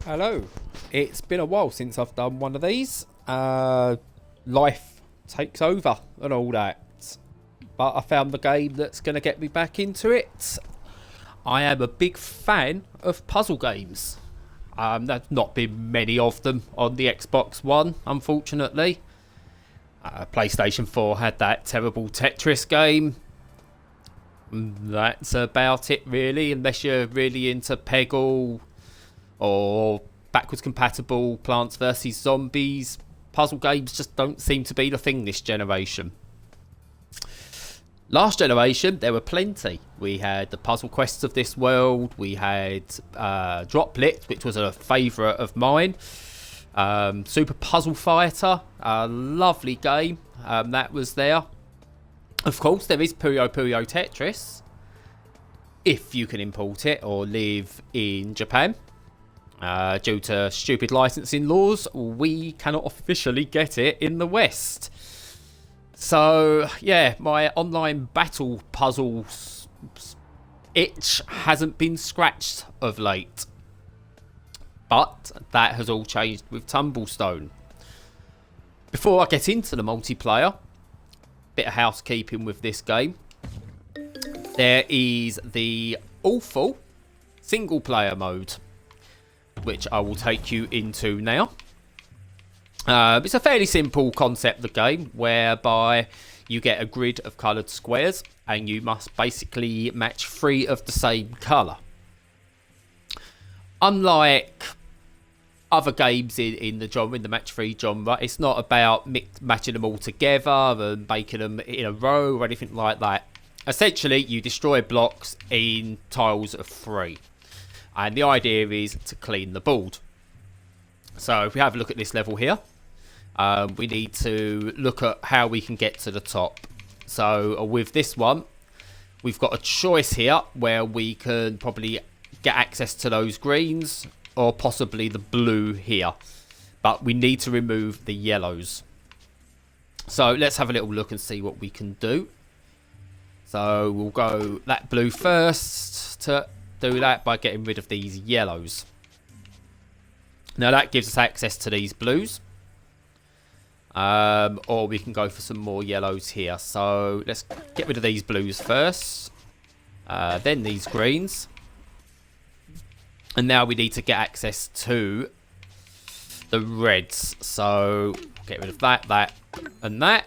Hello. It's been a while since I've done one of these. Life takes over and all that. But I found the game that's going to get me back into it. I am a big fan of puzzle games. There's not been many of them on the Xbox One, unfortunately. PlayStation 4 had that terrible Tetris game. That's about it, really, unless you're really into Peggle or backwards compatible Plants vs Zombies. Puzzle games just don't seem to be the thing this generation. Last generation, there were plenty. We had the Puzzle Quests of this world. We had Droplet, which was a favourite of mine. Super Puzzle Fighter, a lovely game. That was there. Of course, there is Puyo Puyo Tetris, if you can import it or live in Japan. Due to stupid licensing laws, we cannot officially get it in the West. So, yeah, my online battle puzzles itch hasn't been scratched of late. But that has all changed with Tumblestone. Before I get into the multiplayer, bit of housekeeping with this game. There is the awful single player mode, which I will take you into now. It's a fairly simple concept, the game, whereby you get a grid of coloured squares and you must basically match 3 of the same colour. Unlike other games in the genre, in the match 3 genre, it's not about matching them all together and making them in a row or anything like that. Essentially, you destroy blocks in tiles of 3. And the idea is to clean the board. So if we have a look at this level here, we need to look at how we can get to the top. So with this one, we've got a choice here where we can probably get access to those greens or possibly the blue here. But we need to remove the yellows. So let's have a little look and see what we can do. So we'll go that blue first to do that by getting rid of these yellows. Now that gives us access to these blues. Or we can go for some more yellows here. So let's get rid of these blues first. Then these greens. And now we need to get access to the reds. So get rid of that, and that.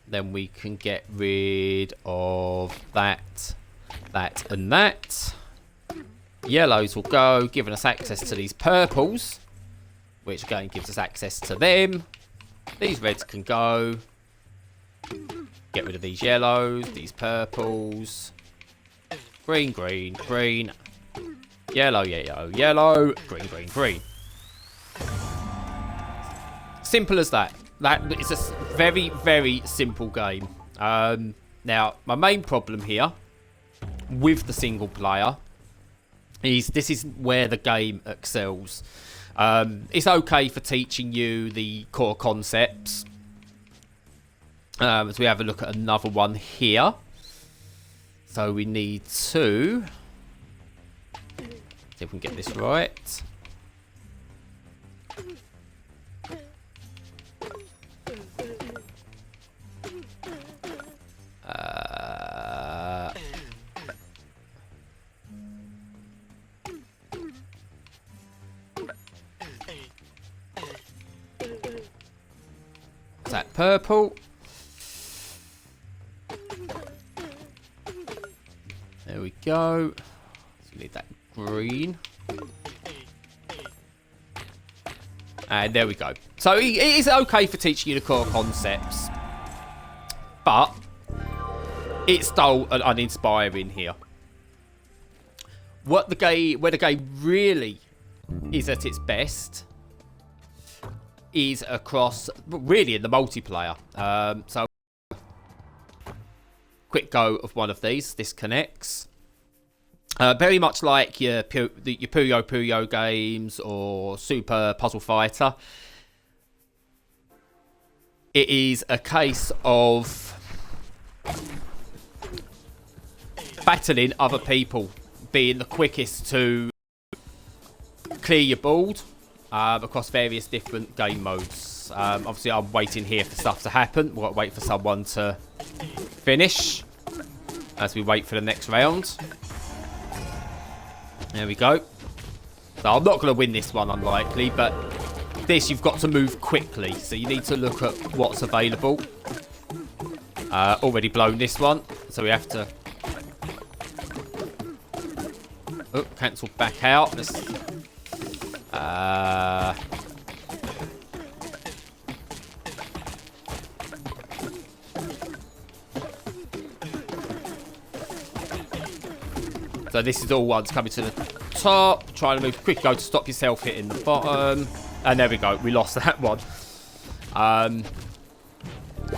Then we can get rid of that, and that. Yellows will go, giving us access to these purples, which again gives us access to them. These reds can go. Get rid of these yellows, these purples. Green, green, green. Yellow, yellow, yellow. Green, green, green. Simple as that. That is a very, very simple game. Now, my main problem here with the single player is this is where the game excels. It's okay for teaching you the core concepts. As we have a look at another one here. So we need to see if we can get this right. That purple. There we go. So we need that green. And there we go. So it is okay for teaching you the core concepts. But it's dull and uninspiring here. Where the game really is at its best is across, really, in the multiplayer. So, quick go of one of these. This connects. Very much like your Puyo Puyo games or Super Puzzle Fighter. It is a case of battling other people, being the quickest to clear your board across various different game modes. Obviously, I'm waiting here for stuff to happen. We'll wait for someone to finish as we wait for the next round. There we go. So I'm not going to win this one, unlikely, but this you've got to move quickly. So you need to look at what's available. Already blown this one, so we have to... Oh, cancel back out. Let's... So this is all ones coming to the top. Trying to move quick. Go to stop yourself hitting the bottom. And there we go. We lost that one.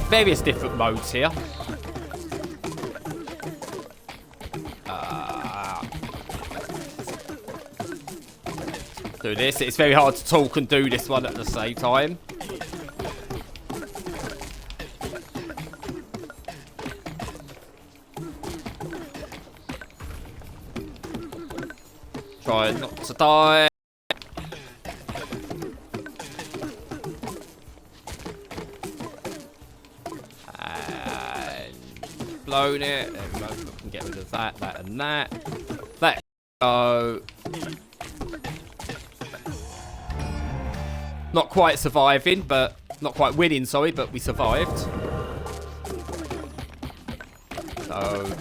Various different modes here. Do this. It's very hard to talk and do this one at the same time. Try not to die. And blown it. There we go. We can get rid of that, that, and that. Let's go. Not quite surviving, but not quite winning, sorry, but we survived. So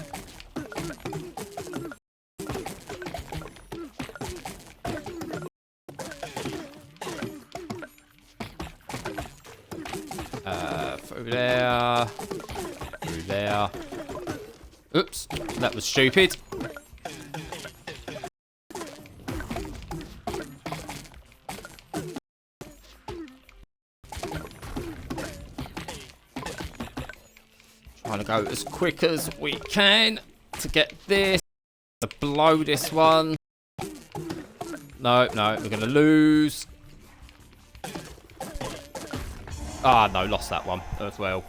through there. Through there. Oops, that was stupid. Trying to go as quick as we can to get this. To blow this one. No, no, we're going to lose. Ah, no, lost that one as well.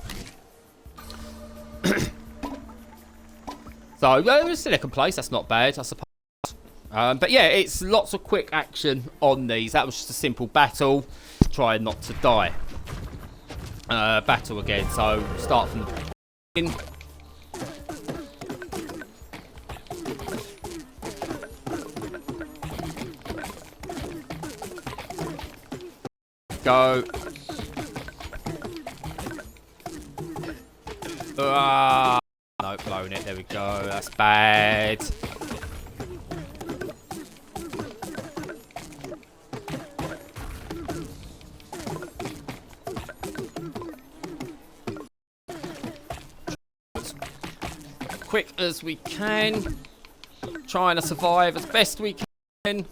So, we're still in second place. That's not bad, I suppose. But yeah, it's lots of quick action on these. That was just a simple battle. Trying not to die. Battle again. So, start from the beginning. Go. Ah, no, blown it. There we go. That's bad. As quick as we can. Trying to survive as best we can.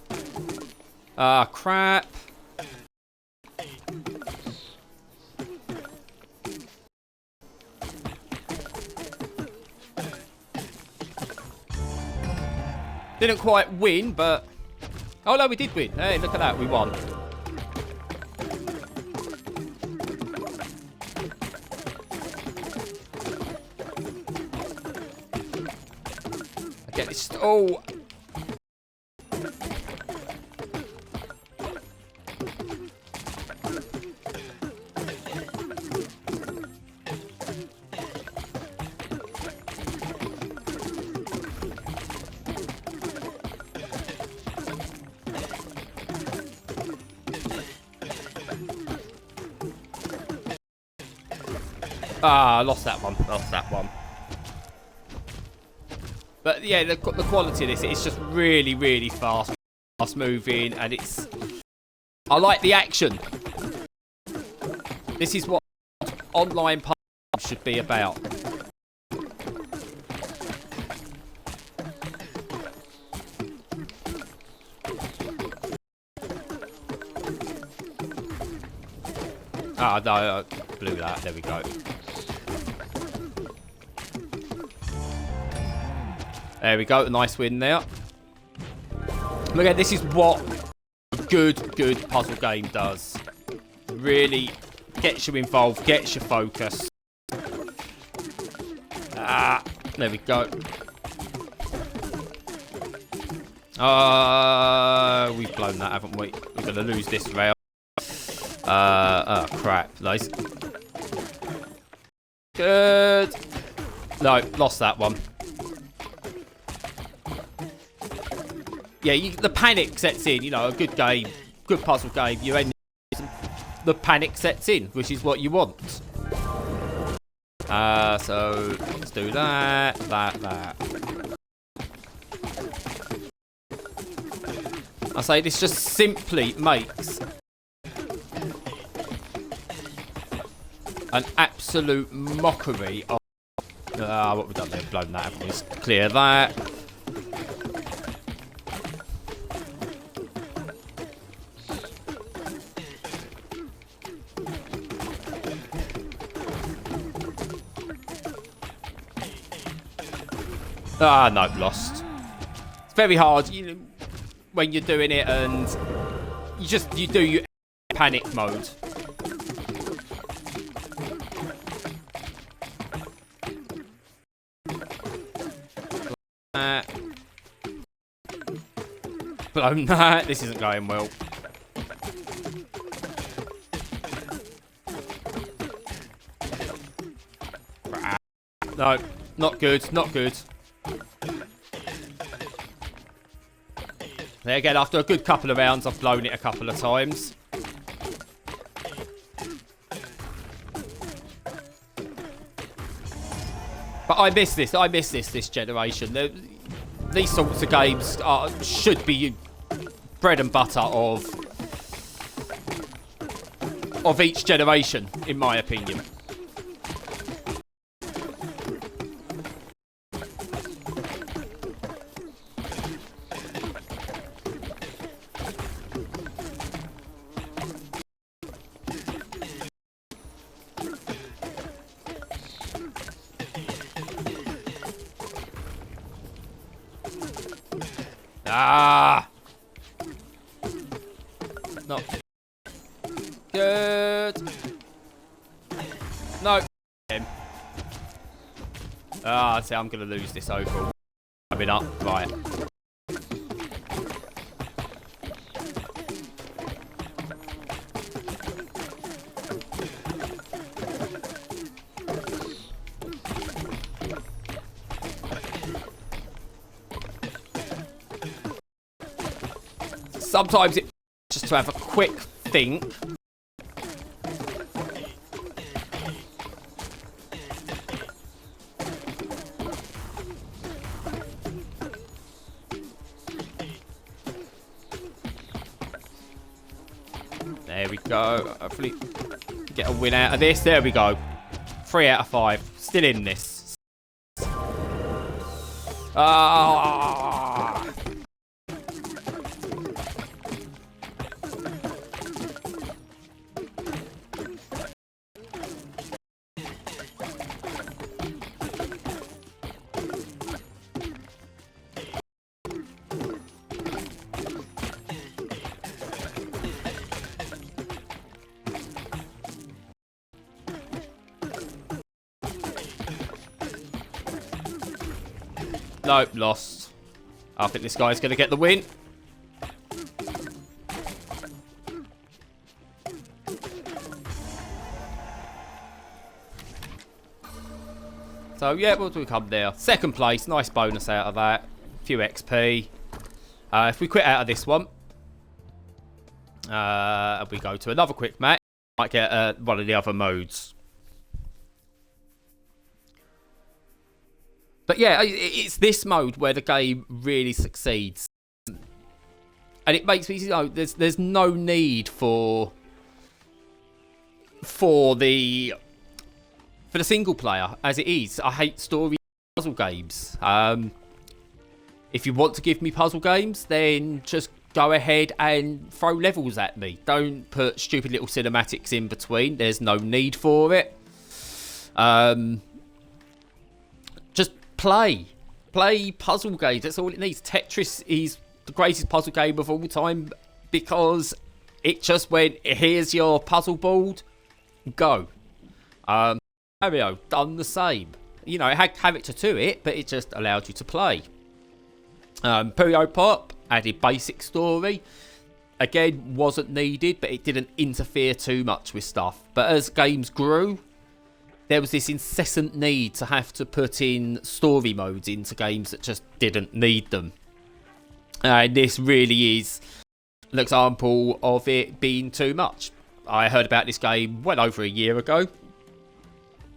Ah, crap. Didn't quite win, but... Oh, no, we did win. Hey, look at that. We won. I get this... Oh! Ah, lost that one. Lost that one. But yeah, the quality of this, it's just really, really fast moving, and it's... I like the action. This is what online puzzles should be about. Ah, no, I blew that. There we go. There we go. A nice win there. Look at this is what a good puzzle game does. Really gets you involved, gets you focused. Ah, there we go. We've blown that, haven't we? we're going to lose this round. Oh, crap. Nice. Good. No, lost that one. Yeah, the panic sets in. You know, a good game, good puzzle game. You end the panic sets in, which is what you want. So let's do that. I say this just simply makes an absolute mockery of what we've done there. Blown that up. Let's clear that. Ah, no, lost. It's very hard, you know, when you're doing it, and you do your panic mode. Blown that. This isn't going well. No, not good, not good. There again, after a good couple of rounds, I've blown it a couple of times. But I miss this generation. These sorts of games should be bread and butter of each generation, in my opinion. Ah! Not good. No. Ah, see, I'm going to lose this overall. Coming up. Right. Sometimes it's just to have a quick think. There we go. Hopefully get a win out of this. There we go. 3 out of 5. Still in this. Ah. Nope, lost. I think this guy's going to get the win. So, yeah, what do we come there? Second place, nice bonus out of that. A few XP. If we quit out of this one, we go to another quick match. Might get one of the other modes. But yeah, it's this mode where the game really succeeds, and it makes me, you know, there's no need for the single player as it is. I hate story puzzle games. If you want to give me puzzle games, then just go ahead and throw levels at me. Don't put stupid little cinematics in between. There's no need for it. Play puzzle games. That's all it needs. Tetris is the greatest puzzle game of all time because it just went, here's your puzzle board, go. Mario done the same. You know, it had character to it, but it just allowed you to play. Puyo Pop added basic story. again, wasn't needed, but it didn't interfere too much with stuff. But as games grew, there was this incessant need to have to put in story modes into games that just didn't need them. And this really is an example of it being too much. I heard about this game well over a year ago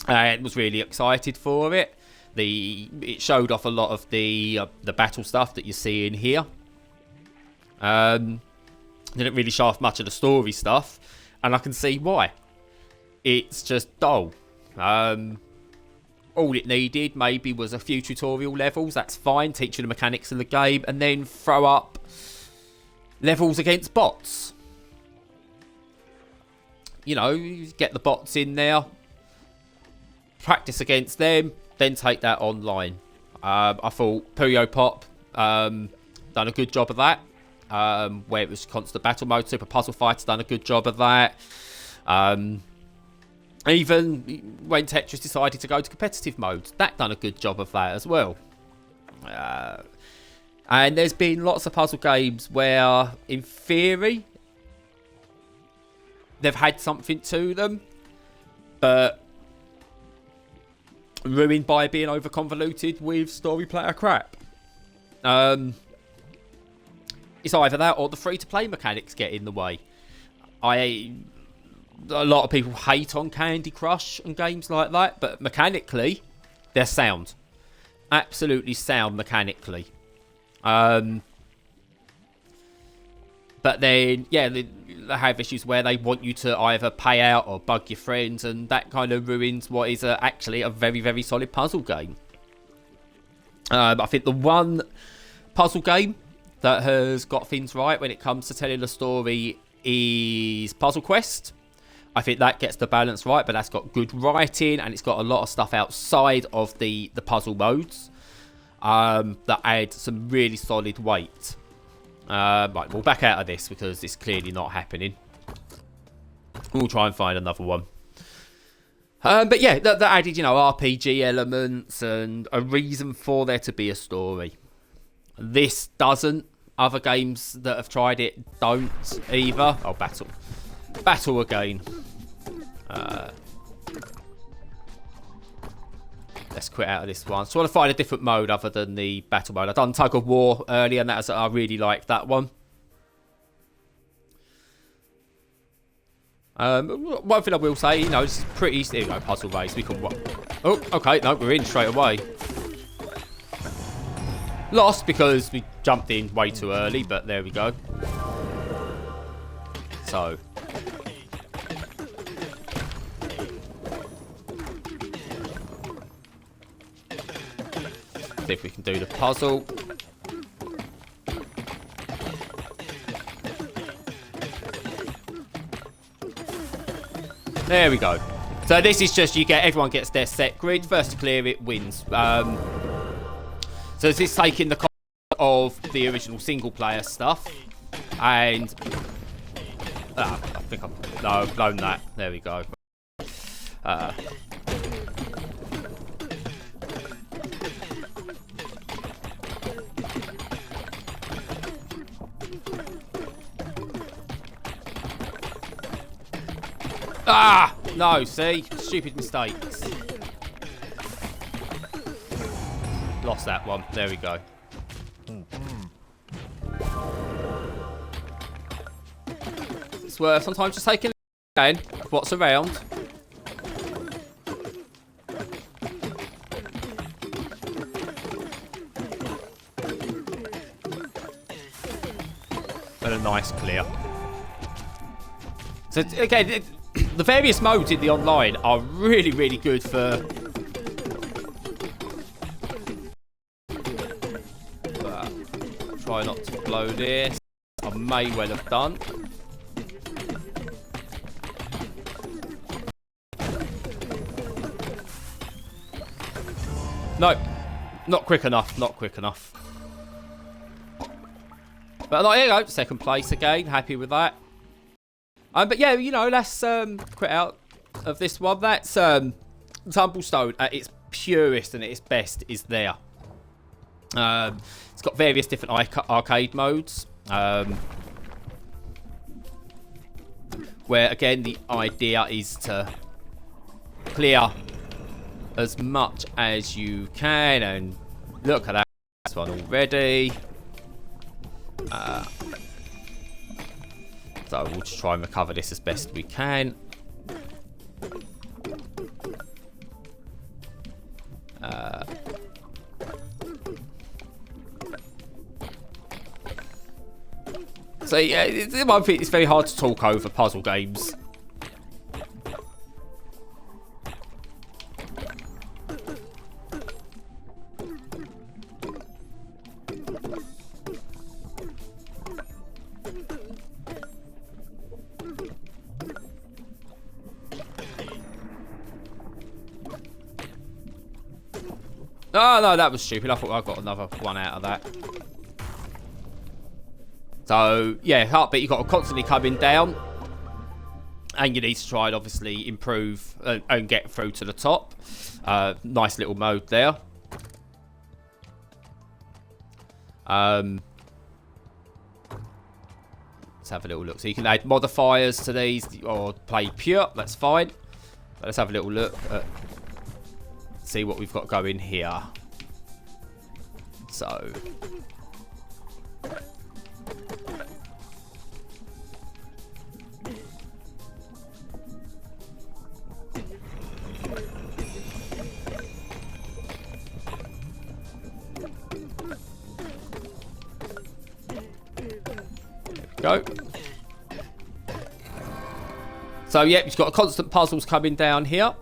and was really excited for it. It showed off a lot of the battle stuff that you see in here. Didn't really show off much of the story stuff, and I can see why. It's just dull. All it needed maybe was a few tutorial levels. That's fine, teach you the mechanics of the game, and then throw up levels against bots. You know, get the bots in there, practice against them, then take that online. I thought Puyo Pop done a good job of that. Where it was constant battle mode. Super Puzzle Fighter done a good job of that. Even when Tetris decided to go to competitive mode, that done a good job of that as well. And there's been lots of puzzle games where, in theory, they've had something to them, but ruined by being over convoluted with story player crap. It's either that or the free-to-play mechanics get in the way. A lot of people hate on Candy Crush and games like that, but mechanically, they're sound. Absolutely sound mechanically. But then, yeah, they have issues where they want you to either pay out or bug your friends, and that kind of ruins what is actually a very, very solid puzzle game. I think the one puzzle game that has got things right when it comes to telling a story is Puzzle Quest. I think that gets the balance right, but that's got good writing, and it's got a lot of stuff outside of the puzzle modes that add some really solid weight. Right, we'll back out of this because it's clearly not happening. We'll try and find another one. But yeah, that added, you know, RPG elements and a reason for there to be a story. This doesn't. Other games that have tried it don't either. Oh, battle. Battle again. Let's quit out of this one. So I want to find a different mode other than the battle mode. I've done Tug of War earlier, and I really liked that one. One thing I will say, you know, it's pretty easy. Here we go, puzzle race. We can... Oh, okay. No, we're in straight away. Lost because we jumped in way too early, but there we go. So. See if we can do the puzzle. There we go. So this is just, everyone gets their set grid. First to clear it wins. So this is taking the concept of the original single player stuff, and I think I've blown that. There we go. No, see? Stupid mistakes. Lost that one. There we go. It's worth sometimes just taking a look at what's around. And a nice clear. So again, the various modes in the online are really, really good for... Try not to blow this. I may well have done. No, not quick enough. Not quick enough. But there you go. Second place again. Happy with that. But yeah, you know, let's quit out of this one. That's Tumblestone at its purest and at its best is there. It's got various different arcade modes. where again the idea is to clear as much as you can. And look at that one already. So we'll just try and recover this as best we can. So yeah, it's very hard to talk over puzzle games. Oh no, that was stupid. I thought I got another one out of that. So, yeah, heartbeat, you've got to constantly coming down. And you need to try and obviously improve and get through to the top. Nice little mode there. Let's have a little look. So you can add modifiers to these or play pure. That's fine. But let's have a little look at see what we've got going here. So... go. So yeah, you've got constant puzzles coming down here.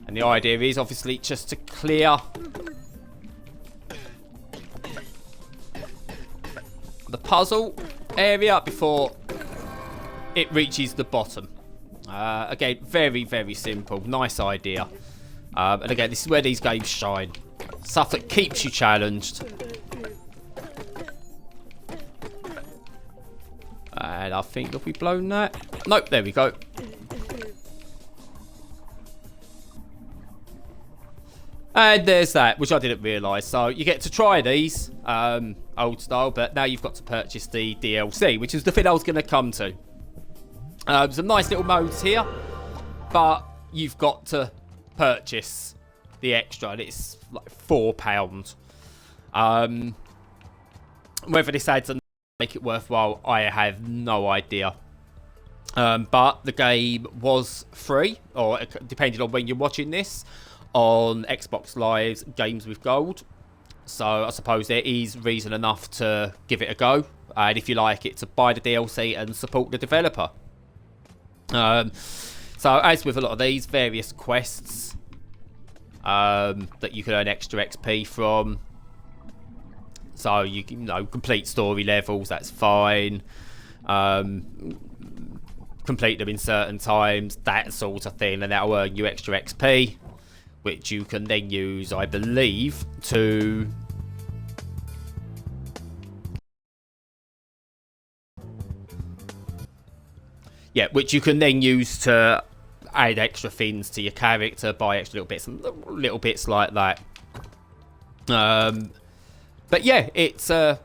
And the idea is obviously just to clear the puzzle area before it reaches the bottom. Again, very, very simple. Nice idea. And again, this is where these games shine. Stuff that keeps you challenged. And I think, have we blown that? Nope, there we go. And there's that, which I didn't realise. So you get to try these, old style, but now you've got to purchase the DLC, which is the thing I was going to come to. Some nice little modes here, but you've got to purchase the extra, and it's like £4. Whether this adds enough to make it worthwhile, I have no idea. But the game was free, or depending on when you're watching this, on Xbox Live's Games with Gold. So I suppose there is reason enough to give it a go, and if you like it, to buy the DLC and support the developer. So as with a lot of these, various quests that you can earn extra XP from. So you can, complete story levels, that's fine. Complete them in certain times, that sort of thing, and that'll earn you extra XP, which you can then use, I believe, to... yeah, which you can then use to add extra things to your character, buy extra little bits like that. But yeah, it's a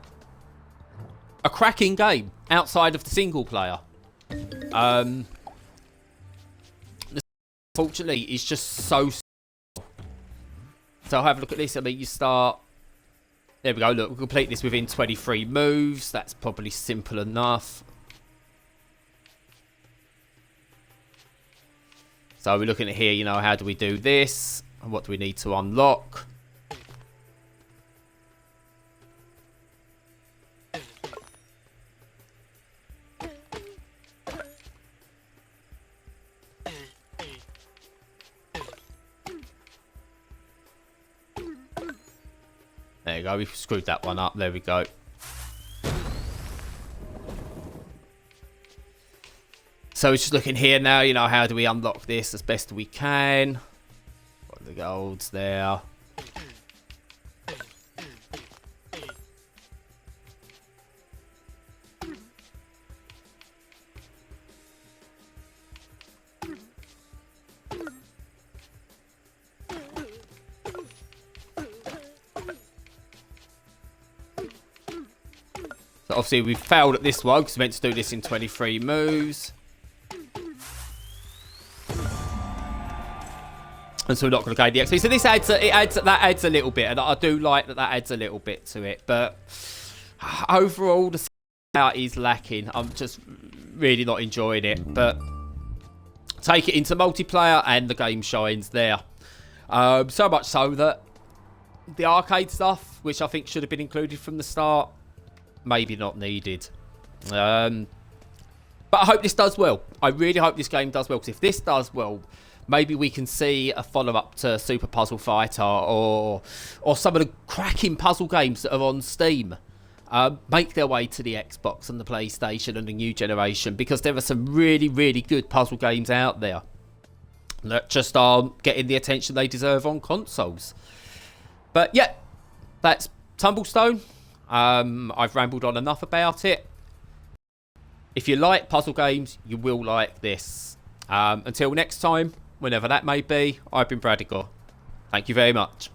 cracking game outside of the single player. Unfortunately, it's just so... So I'll have a look at this. I mean, you start... There we go. Look, we'll complete this within 23 moves. That's probably simple enough. So we're looking at here, how do we do this? And what do we need to unlock? There you go, we've screwed that one up. There we go. So we're just looking here now, how do we unlock this as best we can? Got the golds there. So obviously we failed at this one because we meant to do this in 23 moves. And so we're not going to gain the XP. So this adds a little bit, and I do like that adds a little bit to it. But overall, the out is lacking. I'm just really not enjoying it. But take it into multiplayer, and the game shines there. So much so that the arcade stuff, which I think should have been included from the start, maybe not needed. But I hope this does well. I really hope this game does well, because if this does well, maybe we can see a follow-up to Super Puzzle Fighter or some of the cracking puzzle games that are on Steam make their way to the Xbox and the PlayStation and the new generation, because there are some really, really good puzzle games out there that just aren't getting the attention they deserve on consoles. But yeah, that's Tumblestone. I've rambled on enough about it. If you like puzzle games, you will like this. Until next time, whenever that may be, I've been Bradigar. Thank you very much.